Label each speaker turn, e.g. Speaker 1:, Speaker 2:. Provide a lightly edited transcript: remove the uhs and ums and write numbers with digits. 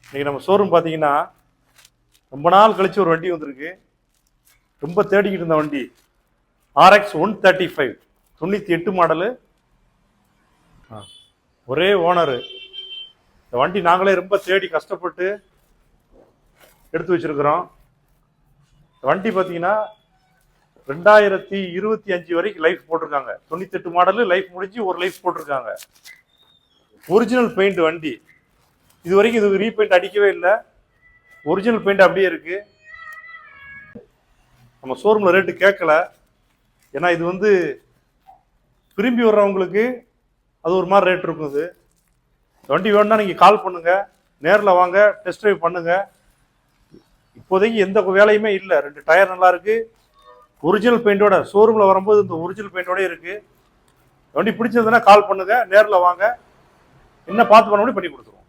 Speaker 1: இன்னைக்கு நம்ம ஷோரூம் பார்த்தீங்கன்னா ரொம்ப நாள் கழிச்சு ஒரு வண்டி வந்திருக்கு. ரொம்ப தேடிக்கிட்டு இருந்த வண்டி RX 135 98 மாடலு, ஒரே ஓனரு. இந்த வண்டி நாங்களே ரொம்ப தேடி கஷ்டப்பட்டு எடுத்து வச்சிருக்கிறோம். வண்டி பார்த்தீங்கன்னா 2025 வரைக்கும் லைஃப் போட்டிருக்காங்க. 98 மாடலு லைஃப் முடிஞ்சு ஒரு லைஃப் போட்டிருக்காங்க. ஒரிஜினல் பெயிண்ட் வண்டி. இது வரைக்கும் இது ரீபெயிண்ட் அடிக்கவே இல்லை. ஒரிஜினல் பெயிண்ட் அப்படியே இருக்கு. நம்ம ஷோரூம்ல ரேட்டு கேட்கல. ஏன்னா இது வந்து விரும்பி வர்றவங்களுக்கு அது ஒரு மாதிரி ரேட் இருக்கும். இது வண்டி வேணும்னா நீங்க கால் பண்ணுங்க, நேரில் வாங்க, டெஸ்ட் ட்ரைவ் பண்ணுங்க. இப்போதைக்கு எந்த வேலையுமே இல்லை. 2 டயர் நல்லா இருக்கு. ஒரிஜினல் பெயிண்டோட ஷோரூம்ல வரும்போது இந்த ஒரிஜினல் பெயிண்டோட இருக்கு. வண்டி பிடிச்சதுன்னா கால் பண்ணுங்க, நேரில் வாங்க, என்ன பார்த்து பண்ண முடியும் பண்ணி கொடுத்துருவோம்.